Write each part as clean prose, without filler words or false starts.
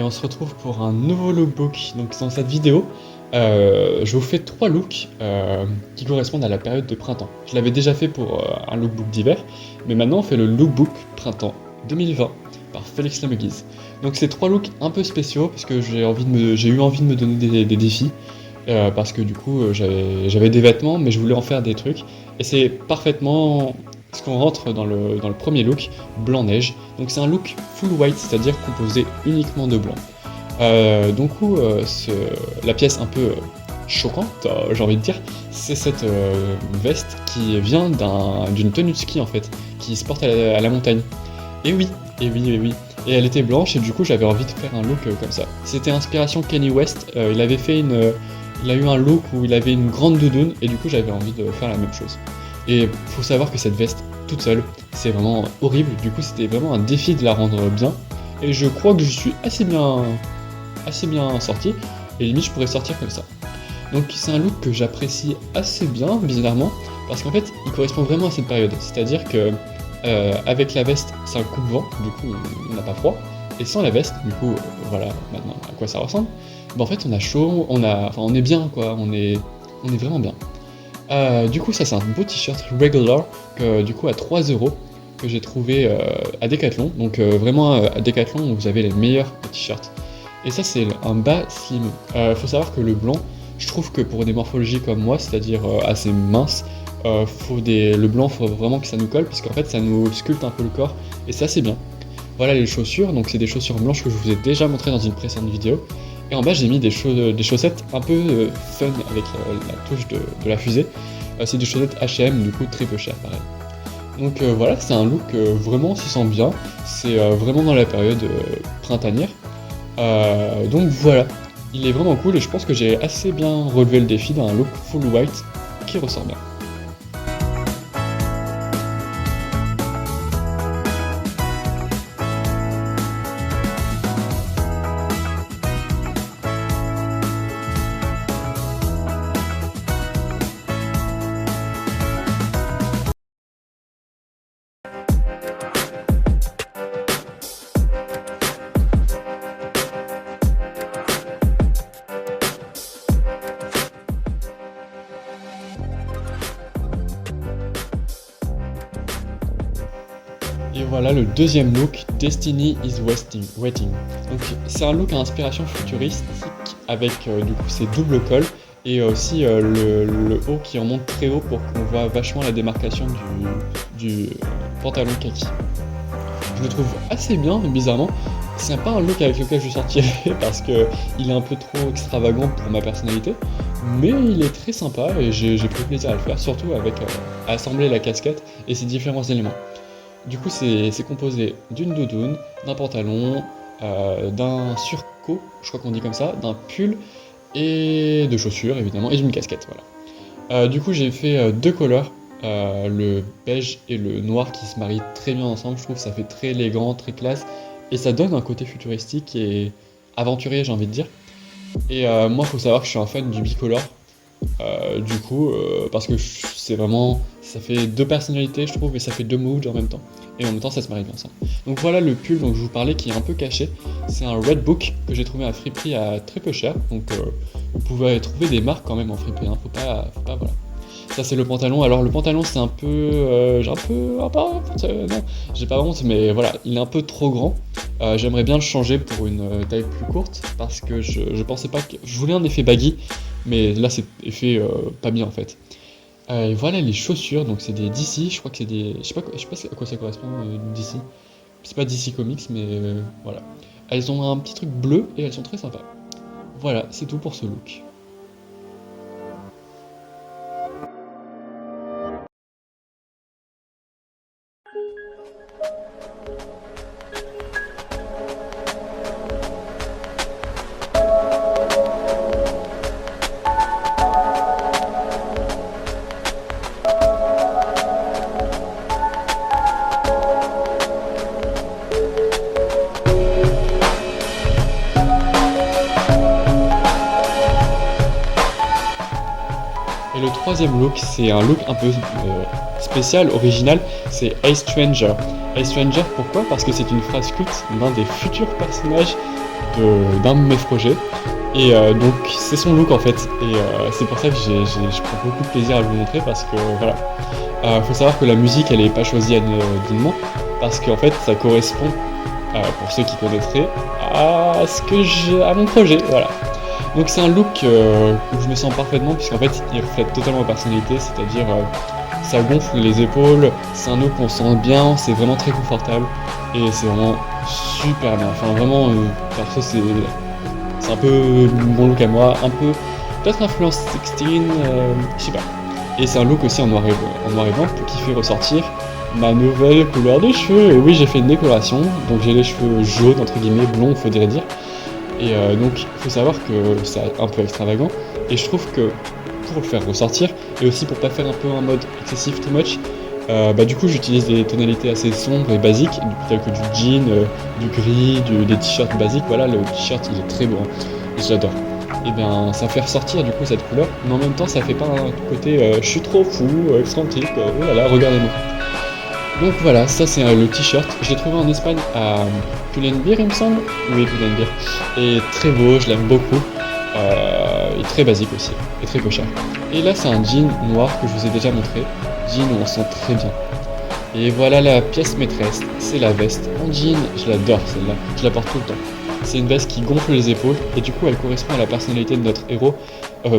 et on se retrouve pour un nouveau lookbook. Donc dans cette vidéo, je vous fais 3 looks qui correspondent à la période de printemps. Je l'avais déjà fait pour un lookbook d'hiver, mais maintenant on fait le lookbook printemps 2020 par Félix Lameguise. Donc c'est 3 looks un peu spéciaux parce que j'ai eu envie de me donner des défis. Parce que du coup j'avais des vêtements mais je voulais en faire des trucs et c'est parfaitement ce qu'on rentre dans le premier look, blanc neige. Donc c'est un look full white, c'est-à-dire composé uniquement de blanc. La pièce un peu choquante, j'ai envie de dire, c'est cette veste qui vient d'une tenue de ski en fait, qui se porte à la montagne. Et oui, et elle était blanche et du coup j'avais envie de faire un look comme ça. C'était inspiration Kanye West, il a eu un look où il avait une grande doudoune et du coup j'avais envie de faire la même chose. Et faut savoir que cette veste toute seule, c'est vraiment horrible, du coup c'était vraiment un défi de la rendre bien. Et je crois que je suis assez bien sorti, et limite je pourrais sortir comme ça. Donc c'est un look que j'apprécie assez bien, bizarrement, parce qu'en fait il correspond vraiment à cette période. C'est-à-dire que avec la veste c'est un coupe-vent, du coup on n'a pas froid, et sans la veste, du coup voilà maintenant à quoi ça ressemble. En fait on a chaud, on est bien quoi, on est vraiment bien. Du coup ça c'est un beau t-shirt regular que du coup à 3€ que j'ai trouvé à Decathlon. Donc vraiment à Decathlon vous avez les meilleurs t-shirts. Et ça c'est un bas slim. Faut savoir que le blanc, je trouve que pour des morphologies comme moi, c'est-à-dire assez minces, le blanc faut vraiment que ça nous colle parce qu'en fait ça nous sculpte un peu le corps et c'est assez bien. Voilà les chaussures, donc c'est des chaussures blanches que je vous ai déjà montré dans une précédente vidéo. Et en bas j'ai mis des chaussettes un peu fun avec la touche de la fusée. C'est des chaussettes H&M, du coup très peu cher pareil. Donc voilà, c'est un look vraiment on s'y sent bien, c'est vraiment dans la période printanière. Donc voilà, il est vraiment cool et je pense que j'ai assez bien relevé le défi d'un look full white qui ressort bien. Et voilà le deuxième look, Destiny is Waiting. Donc c'est un look à inspiration futuristique avec du coup ces doubles cols et aussi le haut qui remonte très haut pour qu'on voit vachement la démarcation du pantalon kaki. Je le trouve assez bien, mais bizarrement, c'est pas un look avec lequel je sortirais parce que il est un peu trop extravagant pour ma personnalité, mais il est très sympa et j'ai pris plaisir à le faire, surtout avec à assembler la casquette et ses différents éléments. Du coup, c'est composé d'une doudoune, d'un pantalon, d'un surco, je crois qu'on dit comme ça, d'un pull et de chaussures évidemment, et d'une casquette, voilà. Du coup, j'ai fait 2 couleurs, le beige et le noir qui se marient très bien ensemble, je trouve que ça fait très élégant, très classe, et ça donne un côté futuristique et aventurier, j'ai envie de dire. Et moi, faut savoir que je suis un fan du bicolore. Parce que c'est vraiment, ça fait 2 personnalités je trouve et ça fait 2 moods en même temps et en même temps ça se marie bien ensemble. Donc voilà le pull dont je vous parlais qui est un peu caché, c'est un Redbook que j'ai trouvé à Friperie à très peu cher, donc vous pouvez trouver des marques quand même en Friperie, hein, faut pas voilà. Ça c'est le pantalon, alors le pantalon c'est un peu, non, j'ai pas honte mais voilà, il est un peu trop grand. J'aimerais bien le changer pour une taille plus courte parce que je pensais pas que, je voulais un effet baggy mais là c'est effet pas bien en fait. Et voilà les chaussures, donc c'est des DC, je crois que c'est des, je sais pas à quoi ça correspond DC. C'est pas DC Comics mais voilà. Elles ont un petit truc bleu et elles sont très sympas. Voilà, c'est tout pour ce look. Et le troisième look, c'est un look un peu spécial, original, c'est A Stranger. A Stranger, pourquoi? Parce que c'est une phrase culte d'un des futurs personnages d'un de mes projets. Et donc c'est son look en fait, et c'est pour ça que je prends beaucoup de plaisir à le vous montrer parce que voilà. Faut savoir que la musique elle est pas choisie anodinement, parce qu'en fait ça correspond, pour ceux qui connaîtraient, à mon projet, voilà. Donc c'est un look où je me sens parfaitement, puisqu'en fait il reflète totalement ma personnalité, c'est-à-dire ça gonfle les épaules, c'est un look qu'on sent bien, c'est vraiment très confortable, et c'est vraiment super bien, enfin vraiment, perso c'est un peu mon look à moi, un peu peut-être influence 16, je sais pas. Et c'est un look aussi en noir et blanc qui fait ressortir ma nouvelle couleur de cheveux. Et oui, j'ai fait une décoration, donc j'ai les cheveux jaunes, entre guillemets, blonds, faudrait dire. Et donc, il faut savoir que c'est un peu extravagant. Et je trouve que pour le faire ressortir, et aussi pour pas faire un peu un mode excessif, too much, du coup, j'utilise des tonalités assez sombres et basiques, telles que du jean, du gris, des t-shirts basiques. Voilà, le t-shirt, il est très beau, hein, et j'adore. Et bien, ça fait ressortir du coup cette couleur, mais en même temps, ça fait pas un côté je suis trop fou, excentrique, oh là là, regardez-moi. Donc voilà, ça c'est le t-shirt. Je l'ai trouvé en Espagne à Pull&Bear, il me semble. Oui, Pull&Bear. Et très beau, je l'aime beaucoup. Et très basique aussi, et très peu cher. Et là, c'est un jean noir que je vous ai déjà montré. Jean où on sent très bien. Et voilà la pièce maîtresse, c'est la veste. En jean, je l'adore celle-là, je la porte tout le temps. C'est une veste qui gonfle les épaules, et du coup elle correspond à la personnalité de notre héros.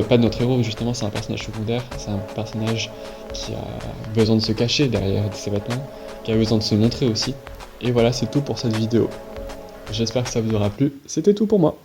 Pas de notre héros, justement, c'est un personnage secondaire, c'est un personnage qui a besoin de se cacher derrière ses vêtements, qui a besoin de se montrer aussi. Et voilà, c'est tout pour cette vidéo. J'espère que ça vous aura plu, c'était tout pour moi.